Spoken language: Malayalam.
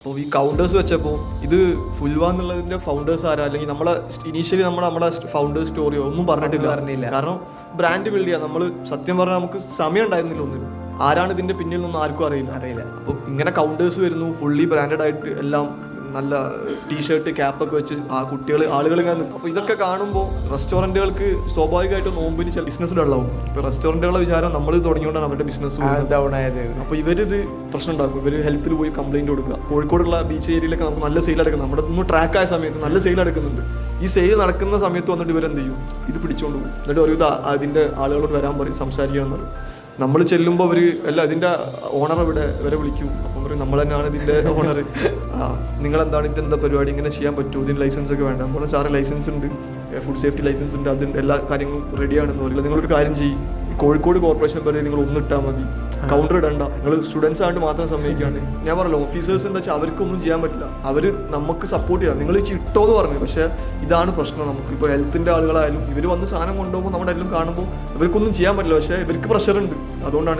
അപ്പോൾ ഈ കൗണ്ടേഴ്സ് വെച്ചപ്പോൾ ഇത് ഫുൽവ എന്നുള്ളതിന്റെ ഫൗണ്ടേഴ്സ് ആരാ, അല്ലെങ്കിൽ നമ്മളെ ഇനീഷ്യലി നമ്മുടെ ഫൗണ്ടേഴ്സ് സ്റ്റോറിയോ ഒന്നും പറഞ്ഞിട്ടില്ല. കാരണം ബ്രാൻഡ് ബിൽഡ് ചെയ്യാൻ നമ്മൾ സത്യം പറഞ്ഞാൽ നമുക്ക് സമയം ഉണ്ടായിരുന്നില്ല ഒന്നിനും. ആരാണ് ഇതിന്റെ പിന്നിൽ നിന്നും ആർക്കും അറിയില്ല. അപ്പോൾ ഇങ്ങനെ കൗണ്ടേഴ്സ് വരുന്നു, ഫുള്ളി ബ്രാൻഡഡ് ആയിട്ട് എല്ലാം നല്ല ടീഷർട്ട് ക്യാപ്പൊക്കെ വെച്ച് ആളുകൾ ഇങ്ങനെ നിൽക്കും. അപ്പോൾ ഇതൊക്കെ കാണുമ്പോൾ റെസ്റ്റോറൻറ്റുകൾക്ക് സ്വാഭാവികമായിട്ട് നോമ്പിന് ചില ബിസിനസ് ഡള്ളാവും. ഇപ്പോൾ റെസ്റ്റോറൻറ്റുകളുടെ വിചാരം നമ്മൾ തുടങ്ങിയോണ്ടാണ് അവരുടെ ബിസിനസ് ഡൗൺ ആയത്. അപ്പോൾ ഇവരിത് പ്രശ്നം ഉണ്ടാക്കും. ഇവർ ഹെൽത്തിൽ പോയി കംപ്ലൈൻറ്റ് കൊടുക്കുക. കോഴിക്കോടുള്ള ബീച്ച് ഏരിയയിലൊക്കെ നമുക്ക് നല്ല സെയിൽ എടുക്കുന്നത്, നമ്മുടെ ഒന്ന് ട്രാക്ക് ആയ സമയത്ത് നല്ല സെയിൽ എടുക്കുന്നുണ്ട്. ഈ സെയിൽ നടക്കുന്ന സമയത്ത് വന്നിട്ട് ഇവരെന്ത് ചെയ്യും, ഇത് പിടിച്ചുകൊണ്ട് പോകും. എന്നിട്ട് ഒരു അതിൻ്റെ ആളുകളോട് വരാൻ പറയും, സംസാരിക്കണം പറയും. നമ്മൾ ചെല്ലുമ്പോൾ അവർ അല്ല ഇതിൻ്റെ ഓണർ ഇവരെ വിളിക്കും. അപ്പം പറയും നമ്മൾ തന്നെയാണ് ഇതിൻ്റെ ഓണർ. നിങ്ങളെന്താണ് ഇതെന്താ പരിപാടി, ഇങ്ങനെ ചെയ്യാൻ പറ്റുമോ, ഇതിന് ലൈസൻസ് ഒക്കെ വേണ്ട. അപ്പോൾ സാറ് ലൈസൻസ് ഉണ്ട്, ഫുഡ് സേഫ്റ്റി ലൈസൻസ് ഉണ്ട്, അതിൻ്റെ എല്ലാ കാര്യങ്ങളും റെഡിയാണെന്ന് പറയില്ല. നിങ്ങളൊരു കാര്യം ചെയ്യും, കോഴിക്കോട് കോർപ്പറേഷൻ പറയും നിങ്ങൾ ഒന്നിട്ടാൽ മതി, കൗണ്ടർ ഇടണ്ട, നിങ്ങൾ സ്റ്റുഡൻസ് ആയിട്ട് മാത്രം സമ്മതിക്കാണ്ട്. ഞാൻ പറഞ്ഞല്ലോ ഓഫീസേഴ്സ് എന്താ വെച്ചാൽ അവർക്കൊന്നും ചെയ്യാൻ പറ്റില്ല. അവർ നമുക്ക് സപ്പോർട്ട് ചെയ്യാം, നിങ്ങൾ ഇട്ടോ എന്ന് പറഞ്ഞു. പക്ഷേ ഇതാണ് പ്രശ്നം. നമുക്ക് ഇപ്പോൾ ഹെൽത്തിൻ്റെ ആളുകളായാലും ഇവർ വന്ന് സാധനം കൊണ്ടുപോകുമ്പോൾ നമ്മുടെ എല്ലാം കാണുമ്പോൾ ഇവർക്കൊന്നും ചെയ്യാൻ പറ്റില്ല. പക്ഷേ ഇവർക്ക് പ്രഷറുണ്ട്, അതുകൊണ്ടാണ്